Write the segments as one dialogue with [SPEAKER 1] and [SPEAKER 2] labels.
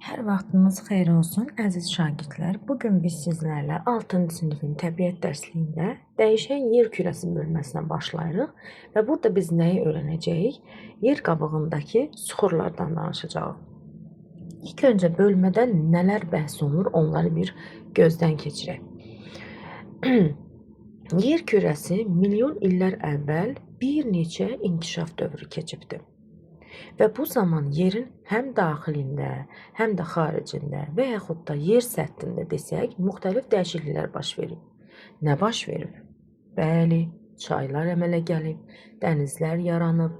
[SPEAKER 1] Hər vaxtınız xeyir olsun, əziz şagirdlər. Bugün biz sizlərlə 6-cı sinifin təbiət dərsliyində dəyişən yer kürəsi bölməsinə başlayırıq və burada biz nəyi öyrənəcəyik? Yer qabığındakı süxurlardan danışacağıq. İlk öncə bölmədə nələr bəhs olunur, onları bir gözdən keçirək. Yer kürəsi milyon illər əvvəl bir neçə inkişaf dövrü keçibdir. Və bu zaman yerin həm daxilində, həm də xaricində və yaxud da yer səthində desək, müxtəlif dəyişikliklər baş verib. Nə baş verib? Bəli, çaylar əmələ gəlib, dənizlər yaranıb,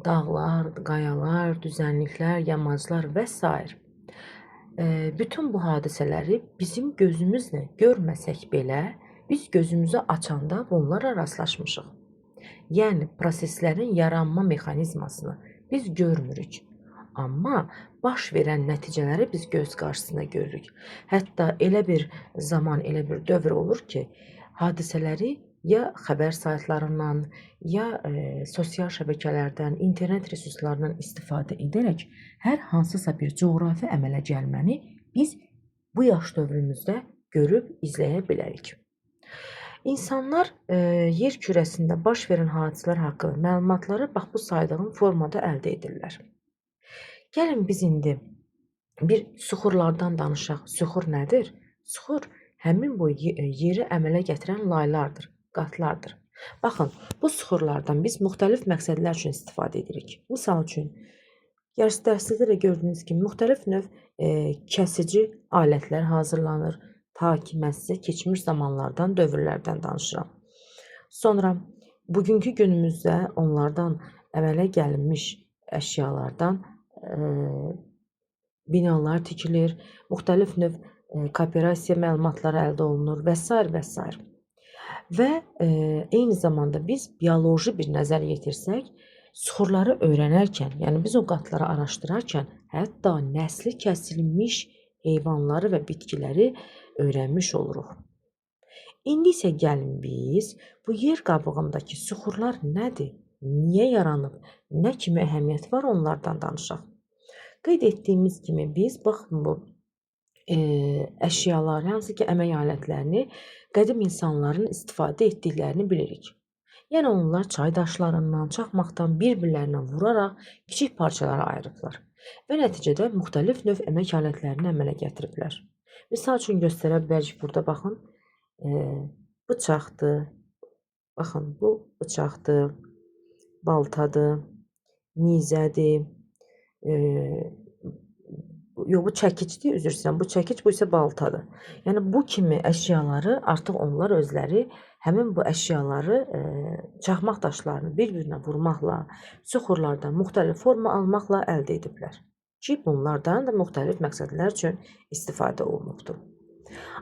[SPEAKER 1] dağlar, qayalar, düzənliklər, yamaclar və s. Bütün bu hadisələri bizim gözümüzlə görməsək belə, biz gözümüzü açanda bunlara rastlaşmışıq. Yəni, proseslərin yaranma mexanizmasını biz görmürük. Amma baş verən nəticələri biz göz qarşısında görürük. Hətta elə bir zaman, elə bir dövr olur ki, hadisələri ya xəbər saytlarından, ya sosial şəbəkələrdən, internet resurslarından istifadə edərək hər hansısa bir coğrafi əmələ gəlməni biz bu yaş dövrümüzdə görüb izləyə bilərik. İnsanlar yer kürəsində baş verən hadisələr haqqında məlumatları bax bu saydığım formada əldə edirlər. Gəlin biz indi bir süxurlardan danışaq. Süxur nədir? Süxur həmin bu yeri əmələ gətirən laylardır, qatlardır. Baxın, bu süxurlardan biz müxtəlif məqsədlər üçün istifadə edirik. Misal üçün, dərsdə də gördüyünüz kimi müxtəlif növ kəsici alətlər hazırlanır. Ta ki, mən sizə keçmiş zamanlardan, dövrlərdən danışıram. Sonra, bugünkü günümüzdə onlardan əmələ gəlinmiş əşyalardan binalar tikilir, müxtəlif növ kooperasiya məlumatları əldə olunur və s. və s. Və eyni zamanda biz bioloji bir nəzər yetirsək, süxurları öyrənərkən, yəni biz o qatları araşdırarkən, hətta nəsli kəsilmiş heyvanları və bitkiləri öyrənmiş oluruq. İndi isə gəlin biz bu yer qabığındakı süxurlar nədir? Niyə yaranıb? Nə kimi əhəmiyyət var onlardan danışaq? Qeyd etdiyimiz kimi biz baxın bu əşyalar, hansı ki əmək alətlərini qədim insanların istifadə etdiklərini bilirik. Yəni onlar çay daşlarından, çaxmaqdan bir-birlərinə vuraraq kiçik parçalara ayırıblar və nəticədə müxtəlif növ əmək alətlərini əmələ gətiriblər. Misal üçün göstərə bilərik, burada baxın, bıçaqdır, baxın bu bıçaqdır, baltadır, nizədir, yox bu çəkicdir, üzr istəyirəm, bu çəkic, bu isə baltadır. Yəni bu kimi əşyaları artıq onlar özləri həmin bu əşyaları çaxmaq daşlarını bir-birinə vurmaqla, süxurlardan müxtəlif forma almaqla əldə ediblər. Ki, bunlardan da müxtəlif məqsədlər üçün istifadə olunubdur.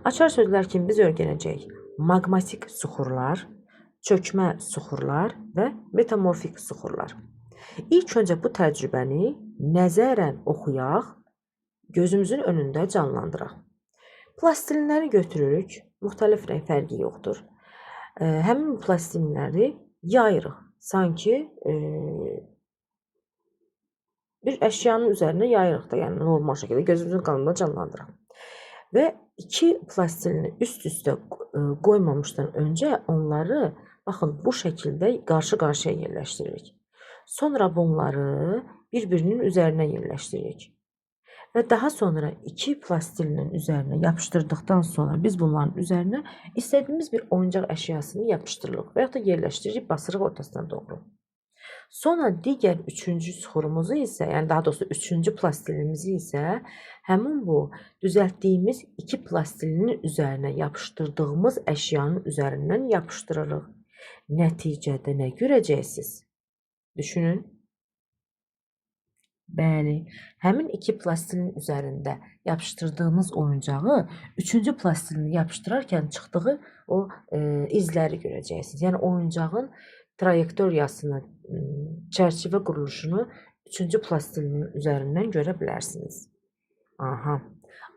[SPEAKER 1] Açar sözlər kimi biz öyrənəcəyik. Maqmatik süxurlar, çökmə süxurlar və metamorfik süxurlar. İlk öncə bu təcrübəni nəzərən oxuyaq, gözümüzün önündə canlandıraq. Plastilinləri götürürük, müxtəlif rəng fərqi yoxdur. Həmin plastilinləri yayırıq, sanki bir əşyanın üzərinə yayırıq da, yəni normal şəkildə gözümüzün qabağında canlandıraq. Və iki plastilini üst-üstə qoymamışdan öncə onları, baxın, bu şəkildə qarşı-qarşıya yerləşdiririk. Sonra bunları bir-birinin üzərinə yerləşdiririk. Və daha sonra iki plastilinin üzərinə yapışdırdıqdan sonra biz bunların üzərinə istədiyimiz bir oyuncaq əşyasını yapışdırırıq və yaxud da yerləşdiririk, basırıq ortasına doğru. Sonra digər üçüncü süxurumuzu isə, yəni daha doğrusu üçüncü plastilinimizi isə həmin bu düzəltdiyimiz iki plastilinin üzərinə yapışdırdığımız əşyanın üzərindən yapışdırırıq. Nəticədə nə görəcəksiniz? Düşünün. Bəli, həmin iki plastilin üzərində yapışdırdığımız oyuncağı üçüncü plastilini yapışdırarkən çıxdığı o izləri görəcəksiniz. Yəni oyuncağın trayektoriyasını, çərçivə quruluşunu üçüncü plastilinin üzərindən görə bilərsiniz. Aha.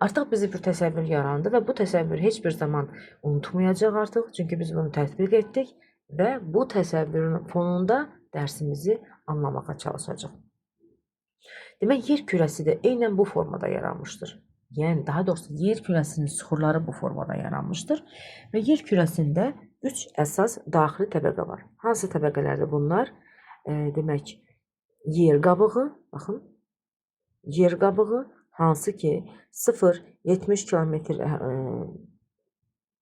[SPEAKER 1] Artıq bizi bir təsəvvür yarandı və bu təsəvvür heç bir zaman unutmayacaq artıq. Çünki biz bunu tətbiq etdik və bu təsəvvürün fonunda dərsimizi anlamağa çalışacaq. Demək, yer kürəsi də eynən bu formada yaranmışdır. Yəni, daha doğrusu yer kürəsinin süxurları bu formada yaranmışdır və yer kürəsində 3 əsas daxili təbəqə var. Hansı təbəqələrdir bunlar? Demək, yer qabığı, baxın, yer qabığı, hansı ki 0-70 kilometr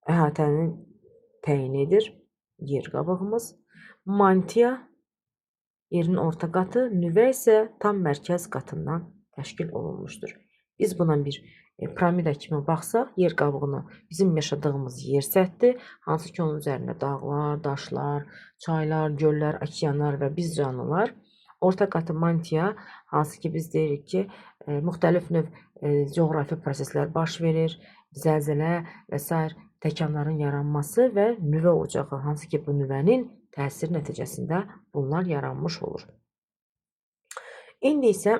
[SPEAKER 1] əhatənin təyin edir yer qabığımız. Mantia, yerin orta qatı, nüvə isə tam mərkəz qatından təşkil olunmuşdur. Biz buna bir piramida kimi baxsaq, yer qabığına bizim yaşadığımız yer səthidir, hansı ki onun üzərində dağlar, daşlar, çaylar, göllər, okeanlar və biz canlılar. Orta qatı mantia, hansı ki biz deyirik ki, müxtəlif növ coğrafi proseslər baş verir, zəlzələ və s. təkanların yaranması və nüvə ocağı, hansı ki bu nüvənin təsir nəticəsində bunlar yaranmış olur. İndi isə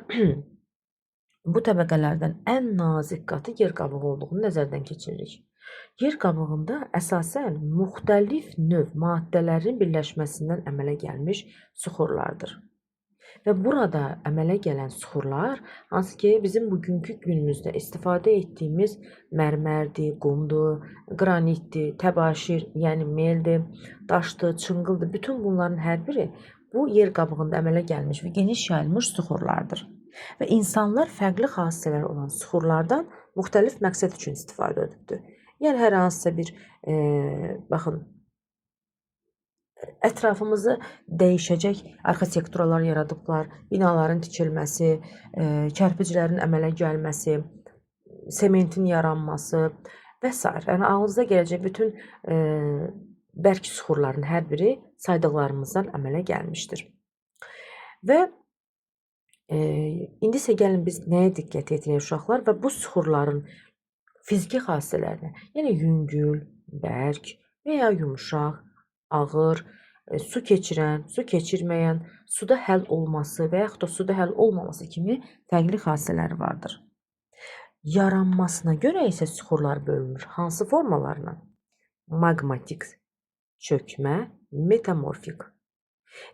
[SPEAKER 1] bu təbəqələrdən ən nazik qatı yer qabığı olduğunu nəzərdən keçiririk. Yer qabığında əsasən müxtəlif növ maddələrin birləşməsindən əmələ gəlmiş süxurlardır. Və burada əmələ gələn süxurlar, hansı ki bizim bugünkü günümüzdə istifadə etdiyimiz mərmərdir, qumdur, qranitdir, təbaşir, yəni meldir, daşdır, çınqıldır, bütün bunların hər biri bu yer qabığında əmələ gəlmiş və geniş yayılmış süxurlardır. Və insanlar fərqli xassələri olan süxurlardan müxtəlif məqsəd üçün istifadə edibdir. Yəni hər hansısa bir, baxın, ətrafımızı dəyişəcək arxitekturalar yaradıblar, binaların tikilməsi, kərpiclərin əmələ gəlməsi, sementin yaranması və s. Yəni ağlınıza gələcək bütün bərk süxurların hər biri saydıqlarımızdan əmələ gəlmişdir. Və indi isə gəlin biz nəyə diqqət etməyək uşaqlar və bu süxurların fiziki xassələrinə, yəni yüngül, bərk və ya yumşaq, ağır, su keçirən, su keçirməyən, suda həll olması və yaxud da suda həll olmaması kimi fərqli xassələri vardır. Yaranmasına görə isə süxurlar bölünür. Hansı formalarına? Maqmatik, çökmə, metamorfik.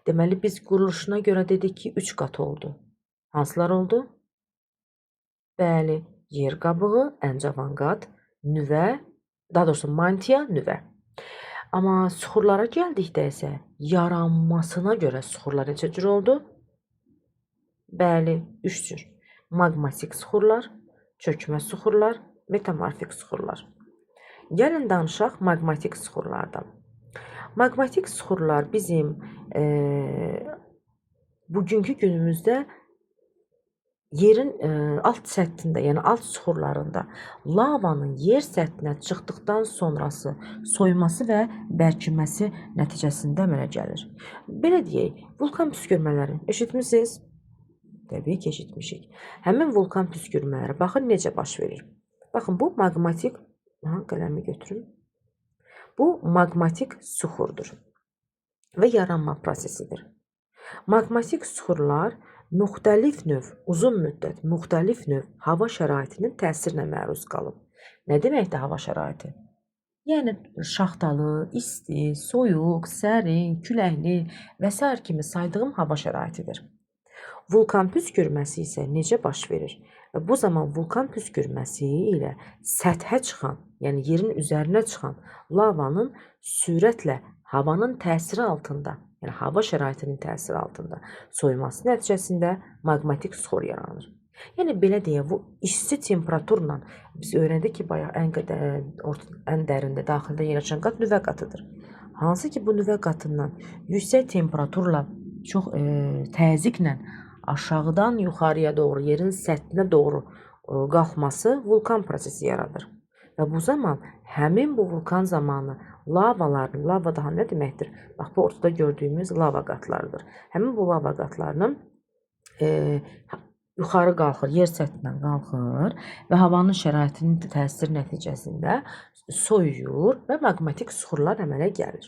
[SPEAKER 1] Deməli, biz quruluşuna görə dedik ki, 3 qat oldu. Hansılar oldu? Bəli, yer qabığı, ən cavan qat, nüvə, daha doğrusu mantia, nüvə. Amma süxurlara gəldikdə isə yaranmasına görə süxurlar neçə cür oldu? Bəli, 3 cür. Maqmatik süxurlar, çökmə süxurlar, metamorfik süxurlar. Gəlin danışaq maqmatik süxurlardan. Maqmatik süxurlar bizim bugünkü günümüzdə yerin alt səthində, yəni alt süxurlarında lavanın yer səthinə çıxdıqdan sonrası soyması və bərkiməsi nəticəsində əmələ gəlir. Belə deyək, vulkan püskürmələri eşitmisiniz? Təbii ki, eşitmişik. Həmin vulkan püskürmələri baxın necə baş verir. Baxın, bu maqmatik, qələmi götürüm. Bu maqmatik süxurdur və yaranma prosesidir. Maqmatik süxurlar müxtəlif növ, uzun müddət, müxtəlif növ hava şəraitinin təsirinə məruz qalıb. Nə deməkdir hava şəraiti? Yəni, şaxtalı, isti, soyuq, sərin, küləkli və s. kimi saydığım hava şəraitidir. Vulkan püskürməsi isə necə baş verir? Bu zaman vulkan püskürməsi ilə səthə çıxan, yəni yerin üzərinə çıxan lavanın sürətlə havanın təsiri altında, yəni hava şəraitinin təsiri altında soyması nəticəsində maqmatik süxur yaranır. Yəni belə deyək, bu isti temperaturla biz öyrəndik ki, bayaq ən dərində, daxildə yerləşən qat nüvə qatıdır. Hansı ki, bu nüvə qatından yüksək temperaturla, çox təzyiqlə aşağıdan yuxarıya doğru, yerin səthinə doğru qalxması vulkan prosesi yaradır. Və bu zaman həmin bu vulkan zamanı lavaların, lava daha nə deməkdir? Bax, bu ortada gördüyümüz lava qatlarıdır. Həmin bu lava qatlarının yuxarı qalxır, yer səthindən qalxır və havanın şəraitinin təsiri nəticəsində soyuyur və maqmatik süxurlar əmələ gəlir.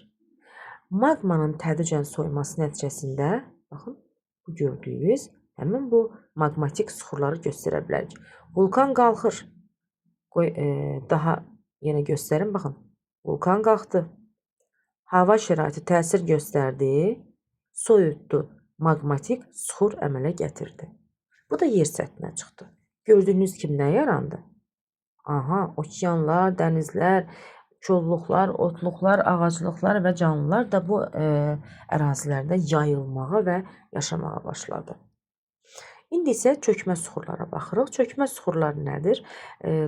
[SPEAKER 1] Maqmanın tədricən soyması nəticəsində, baxın, bu gördüyünüz həmin bu maqmatik süxurları göstərə bilərik. Vulkan qalxır. Qoy, daha yenə göstərim, baxın. Vulkan qalxdı. Hava şəraiti təsir göstərdi. Soyutdu. Maqmatik süxur əmələ gətirdi. Bu Bu da yer səthinə çıxdı. Gördüyünüz kimi nə yarandı? Aha, okeanlar, dənizlər, kolluqlar, otluqlar, ağaclıqlar və canlılar da bu ərazilərdə yayılmağa və yaşamağa başladı. İndi isə çökmə süxurlara baxırıq. Çökmə süxurlar nədir?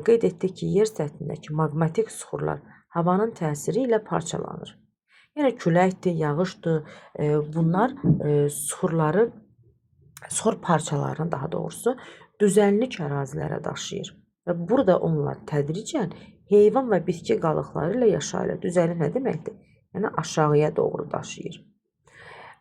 [SPEAKER 1] Qeyd etdik ki, yer səthindəki maqmatik süxurlar havanın təsiri ilə parçalanır. Yəni küləkdir, yağışdır. Bunlar süxur parçalarını daha doğrusu düzənlik ərazilərə daşıyır. Və burada onlar tədricən heyvan və bitki qalıqları ilə yaşayırlar. Düzənlik nə deməkdir? Yəni aşağıya doğru daşıyır.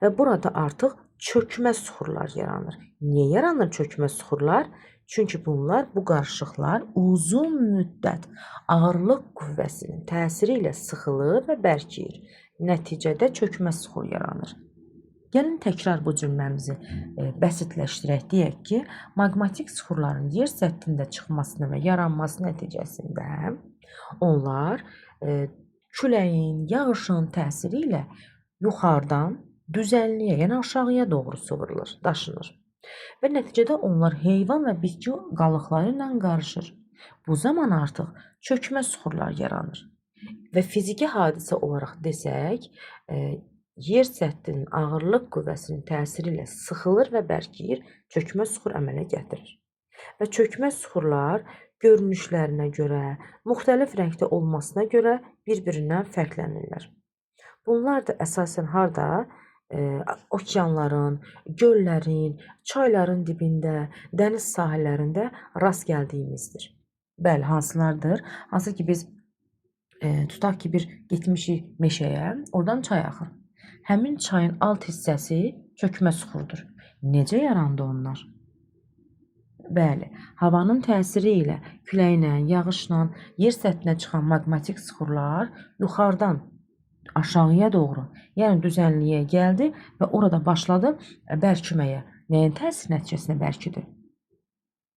[SPEAKER 1] Və burada artıq çökmə süxurlar yaranır. Niyə yaranır çökmə süxurlar? Çünki bu qarışıqlar uzun müddət ağırlıq qüvvəsinin təsiri ilə sıxılır və bərkiyir. Nəticədə çökmə süxur yaranır. Gəlin təkrar bu cümləmizi bəsitləşdirək. Deyək ki, maqmatik süxurların yer səthində çıxmasının və yaranması nəticəsində onlar küləyin, yağışın təsiri ilə yuxarıdan düzənliyə, yəni aşağıya doğru sıvırılır, daşınır. Və nəticədə onlar heyvan və bitki qalıqları ilə qarışır. Bu zaman artıq çökmə süxurlar yaranır. Və fiziki hadisə olaraq desək, yer səthinin ağırlıq qüvvəsinin təsiri ilə sıxılır və bərkiyir, çökmə süxur əmələ gətirir. Və çökmə süxurlar görünüşlərinə görə, müxtəlif rəngdə olmasına görə bir-birindən fərqlənirlər. Bunlar da əsasən harda? Okeanların, göllərin, çayların dibində, dəniz sahillərində rast gəldiyimizdir. Bəli, hansılardır? Hansı ki biz tutaq ki bir getmişik meşəyə, oradan çay axır. Həmin çayın alt hissəsi çökmə süxurdur. Necə yarandı onlar? Bəli, havanın təsiri ilə, küləklə, yağışla yer səthinə çıxan maqmatik süxurlar yuxarıdan aşağıya doğru, yəni düzənliyə gəldi və orada başladı bərkiməyə. Nəyin təsir nəticəsində bərkidir?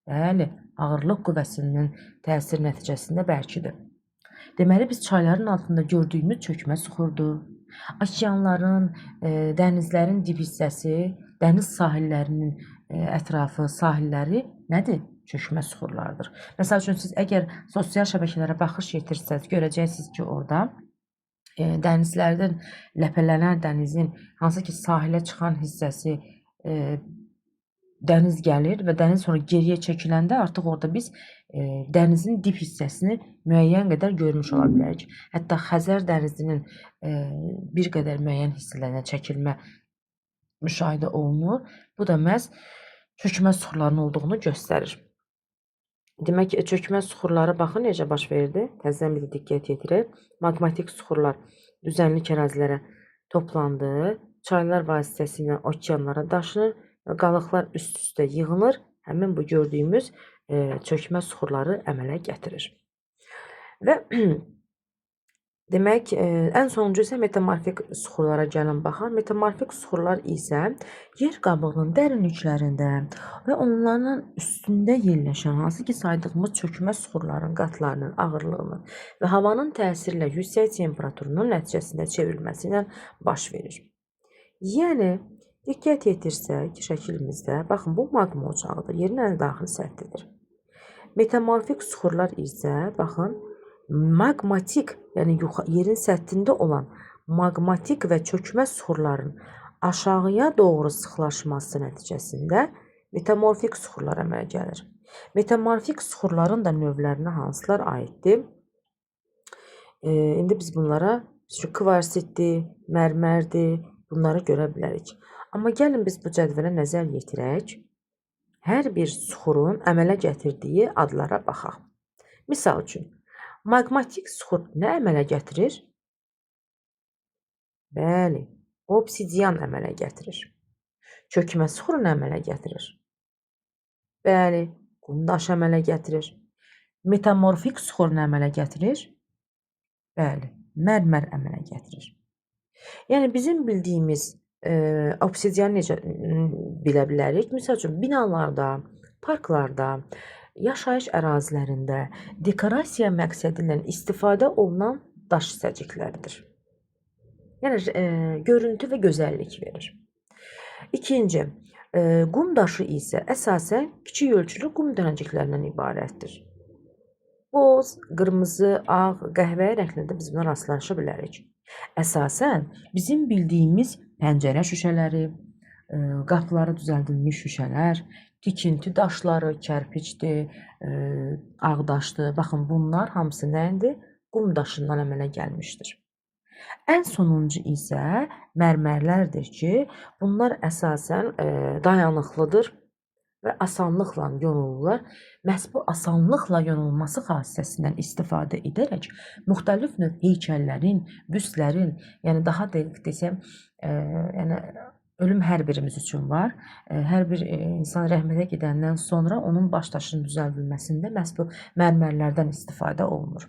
[SPEAKER 1] Bəli, ağırlıq qüvvəsinin təsir nəticəsində bərkidir. Deməli, biz çayların altında gördüyümüz çökmə süxurdur. Okeanların, dənizlərin dib hissəsi, dəniz sahillərinin ətrafı, sahilləri nədir? Çökmə süxurlardır. Məsəl üçün, siz əgər sosial şəbəkələrə baxış yetirsəz, görəcəksiniz ki, orada dənizlərdən ləpələnən dənizin hansı ki sahilə çıxan hissəsi dəniz gəlir və dəniz sonra geriyə çəkiləndə artıq orada biz dənizin dib hissəsini müəyyən qədər görmüş ola bilərik. Hətta Xəzər dənizinin bir qədər müəyyən hissələrinə çəkilmə müşahidə olunur. Bu da məhz çökmə süxurlarının olduğunu göstərir. Demək, çökmə süxurları baxın necə baş verdi. Təzədən bir diqqət yetirək. Maqmatik süxurlar düzənlik ərazilərə toplandı. Çaylar vasitəsilə okeanlara daşınır və qalıqlar üst-üstə yığılır. Həmin bu gördüyümüz çökmə süxurları əmələ gətirir. Və demək, ən sonuncu isə metamorfik süxurlara gəlin baxaq. Metamorfik süxurlar isə yer qabığının dərinliklərində və onların üstündə yerləşən hansı ki saydığımız çökmə süxurların qatlarının ağırlığının və havanın təsiri ilə yüksək temperaturunun nəticəsində çevrilməsi ilə baş verir. Yəni, diqqət yetirsək şəklimizdə, baxın bu maqma ocağıdır, yerin ən daxili səthidir. Metamorfik süxurlar isə, baxın, maqmatik, yəni yerin səthində olan maqmatik və çökmə süxurların aşağıya doğru sıxlaşması nəticəsində metamorfik süxurlar əmələ gəlir. Metamorfik süxurların da növlərinə hansılar aiddir? İndi biz bunlara kvarsitdir, mərmərdir, bunları görə bilərik. Amma gəlin biz bu cədvələ nəzər yetirək. Hər bir süxurun əmələ gətirdiyi adlara baxaq. Misal üçün, maqmatik süxur nə əmələ gətirir? Bəli, obsidian əmələ gətirir. Çökmə süxuru nə əmələ gətirir? Bəli, qumdaş əmələ gətirir. Metamorfik süxur nə əmələ gətirir? Bəli, mərmər əmələ gətirir. Yəni bizim bildiyimiz obsidian necə bilə bilərik? Misal üçün, binalarda, parklarda, yaşayış ərazilərində dekorasiya məqsədi ilə istifadə olunan daş hissəcikləridir. Yəni, görüntü və gözəllik verir. İkinci, Qum daşı isə əsasən kiçik ölçülü qum dənəciklərindən ibarətdir. Boz, qırmızı, ağ, qəhvəyi rənglərdə biz buna rastlaşa bilərik. Əsasən bizim bildiyimiz pəncərə şüşələri, qapıları düzəldilmiş şüşələr, tikinti daşları, kərpiçdir, ağdaşdır. Baxın, bunlar hamısı nədir? Qum daşından əmələ gəlmişdir. Ən sonuncu isə mərmərlərdir ki, bunlar əsasən dayanıqlıdır və asanlıqla yonulurlar. Məhz bu asanlıqla yonulması xassəsindən istifadə edərək müxtəlif növ heykəllərin, büstlərin, yəni daha dəqiq desəm, yəni ölüm hər birimiz üçün var. Hər bir insan rəhmətə gedəndən sonra onun baş daşının düzəldilməsində məhz bu mərmərlərdən istifadə olunur.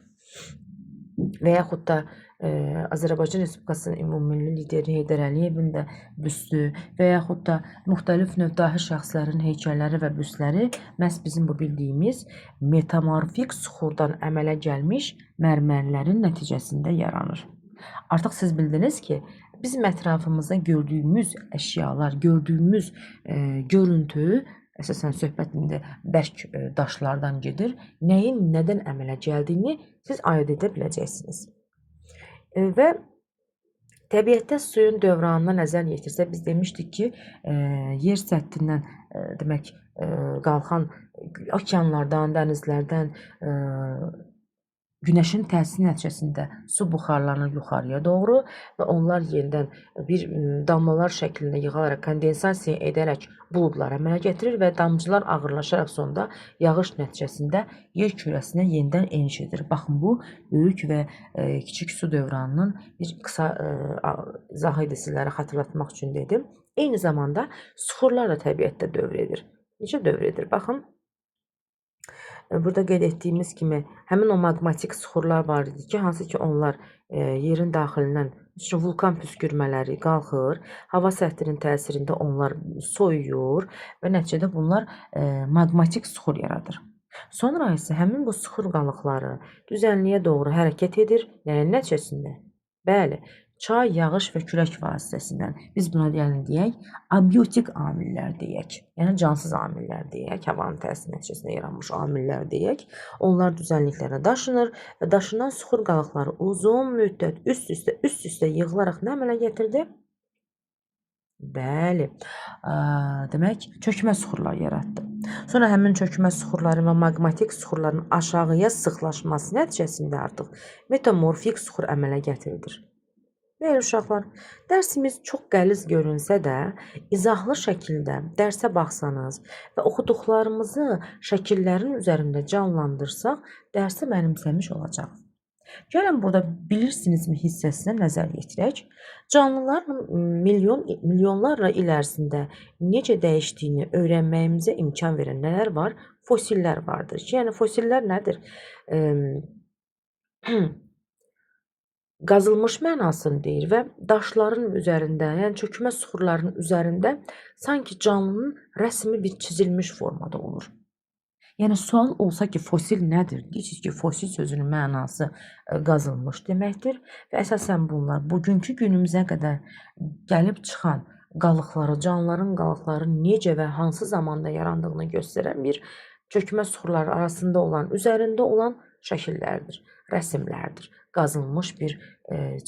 [SPEAKER 1] Və yaxud da Azərbaycan Respublikasının ümumilli lideri Heydər Əliyevin də büstü və yaxud da müxtəlif növ dahi şəxslərin heykəlləri və büstləri məhz bizim bu bildiyimiz metamorfik suxurdan əmələ gəlmiş mərmərlərin nəticəsində yaranır. Artıq siz bildiniz ki, bizim ətrafımızda gördüyümüz əşyalar, gördüyümüz görüntü əsasən söhbət indi bərk daşlardan gedir. Nəyin nədən əmələ gəldiyini siz ayırd edə biləcəksiniz. Və təbiətdə suyun dövranına nəzər yetirsək, biz demişdik ki, yer səthindən demək qalxan okeanlardan, dənizlərdən günəşin təsiri nəticəsində su buxarlanır yuxarıya doğru və onlar yenidən bir damlalar şəklində yığılaraq, kondensasiya edərək buludlar əmələ gətirir və damcılar ağırlaşaraq sonda yağış nəticəsində yer kürəsinə yenidən eniş edir. Baxın, bu böyük və kiçik su dövranının bir qısa izahı idi sizlərə xatırlatmaq üçün dedim. Eyni zamanda suxurlar da təbiətdə dövr edir. Necə dövr edir? Baxın. Burada qeyd etdiyimiz kimi həmin o maqmatik suxurlar var idi ki, hansı ki onlar yerin daxilindən vulkan püskürmələri qalxır, hava səthinin təsirində onlar soyuyur və nəticədə bunlar maqmatik suxur yaradır. Sonra isə həmin bu suxur qalıqları düzənliyə doğru hərəkət edir, yəni nəticəsində? Bəli, çay, yağış və külək vasitəsindən biz buna deyək, abiotik amillər deyək, yəni cansız amillər deyək, havanın təsiri nəticəsində yaranmış amillər deyək. Onlar düzənliklərə daşınır və daşınan suxur qalıqları uzun müddət üst-üstə yığılaraq nə əmələ gətirdi? Bəli, demək, çökmə suxurlar yaratdı. Sonra həmin çökmə suxurların və maqmatik suxurların aşağıya sıxlaşması nəticəsində artıq metamorfik suxur əmələ gətirilir. Bəli, uşaqlar, dərsimiz çox qəliz görünsə də, izahlı şəkildə dərsə baxsanız və oxuduqlarımızı şəkillərin üzərində canlandırsaq, dərsi mənimsəmiş olacaq. Gəlin, burada bilirsinizmi hissəsinə nəzər yetirək. Canlıların milyonlarla il ərzində necə dəyişdiyini öyrənməyimizə imkan verən nələr var? Fosillər vardır. Yəni, fosillər nədir? Qazılmış mənasını deyir və daşların üzərində, yəni çökmə suxurların üzərində sanki canlının rəsmi bir çizilmiş formada olur. Yəni, sual olsa ki, fosil nədir? Deyirsiniz ki, fosil sözünün mənası qazılmış deməkdir və əsasən bunlar bugünkü günümüzə qədər gəlib çıxan qalıqları, canlıların qalıqları necə və hansı zamanda yarandığını göstərən bir çökmə suxurları arasında olan, üzərində olan şəkillərdir, rəsmlərdir, qazılmış bir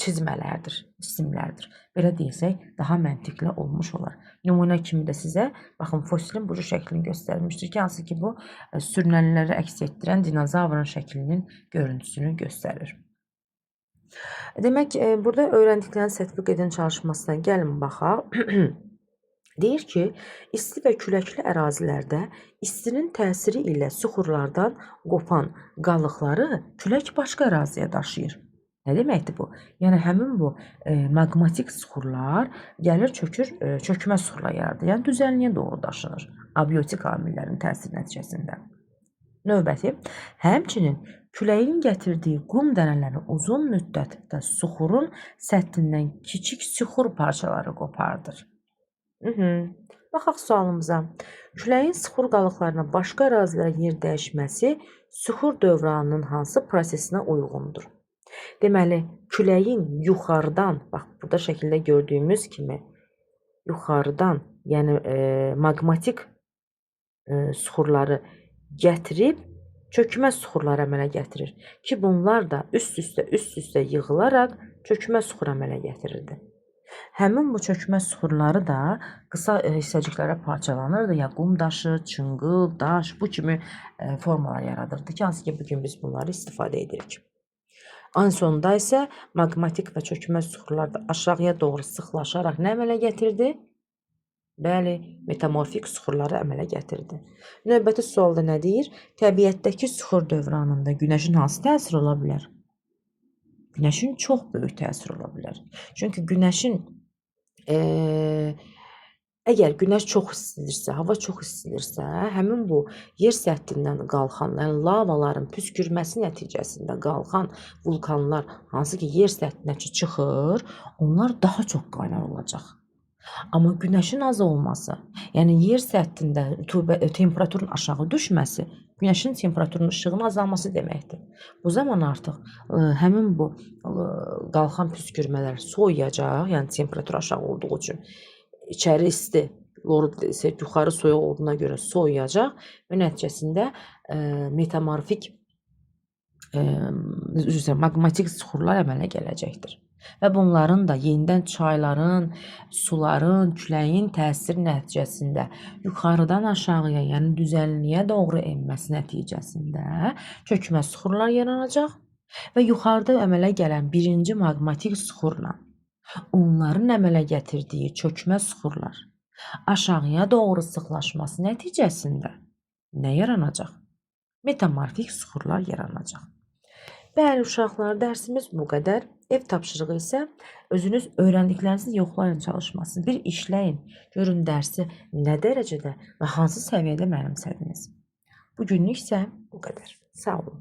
[SPEAKER 1] çizmələrdir, cisimlərdir. Belə deyilsək, daha məntiqli olmuş olar. Nümunə kimi də sizə, baxın, fosilin bu şəklini göstərmişdir ki, hansı ki, bu sürünənləri əks etdirən dinozavrın şəklinin görüntüsünü göstərir. Demək, burada öyrəndikləriniz tətbiq edin çalışmasına gəlin baxaq. Deyir ki, isti və küləkli ərazilərdə istinin təsiri ilə suxurlardan qopan qalıqları külək başqa əraziyə daşıyır. Nə deməkdir bu? Yəni, həmin bu maqmatik suxurlar gəlir çökmə suxurlar yaradır. Yəni, düzənliyə doğru daşınır abiotik amillərin təsiri nəticəsində. Növbəti, həmçinin küləyin gətirdiyi qum dənələri uzun müddətdə suxurun səthindən kiçik suxur parçaları qopardır. Baxaq sualımıza. Küləyin suxur qalıqlarına başqa ərazilərə yer dəyişməsi suxur dövranının hansı prosesinə uyğundur? Deməli, küləyin yuxarıdan, bax, burada şəkildə gördüyümüz kimi, yuxarıdan yəni maqmatik süxurları gətirib çökmə süxurları əmələ gətirir ki, bunlar da üst-üstə yığılaraq çökmə süxur əmələ gətirirdi. Həmin bu çökmə süxurları da qısa hissəciklərə parçalanırdı. Ya qum daşı, çınqıl, daş bu kimi formalar yaradırdı ki, hansı ki bu gün biz bunları istifadə edirik. En sonunda isə maqmatik və çökmə süxurlar da aşağıya doğru sıxlaşaraq nə əmələ gətirdi? Bəli, metamorfik süxurları əmələ gətirdi. Növbəti sualda nə deyir? Təbiətdəki süxur dövranında günəşin hansı təsiri ola bilər? Günəşin çox böyük təsiri ola bilər. Çünki günəşin əgər günəş çox istidirsə, hava çox istidirsə, həmin bu yer səthindən qalxan, yəni lavaların püskürməsi nəticəsində qalxan vulkanlar hansı ki yer səthinə çıxır, onlar daha çox qaynar olacaq. Amma günəşin az olması, yəni yer səthində temperaturun aşağı düşməsi, günəşin temperaturunun işığının azalması deməkdir. Bu zaman artıq həmin bu qalxan püskürmələr soyuyacaq, yəni temperatur aşağı olduğu üçün içəri isti, isə yuxarı soyuq olduğuna görə soyuyacaq və nəticəsində metamorfik maqmatik süxurlar əmələ gələcəkdir. Və bunların da yenidən çayların, suların, küləyin təsiri nəticəsində yuxarıdan aşağıya, yəni düzənliyə doğru enməsi nəticəsində çökmə süxurlar yaranacaq və yuxarıda əmələ gələn birinci maqmatik süxurla onların əmələ gətirdiyi çökmə süxurlar aşağıya doğru sıxlaşması nəticəsində nə yaranacaq? Metamorfik süxurlar yaranacaq. Bəli, uşaqlar, dərsimiz bu qədər. Ev tapşırığı isə özünüz öyrəndiklərinizi yoxlayın çalışmasını. Bir işləyin, görün dərsi nə dərəcədə və hansı səviyyədə mənimsədiniz. Bu günlük isə bu qədər. Sağ olun.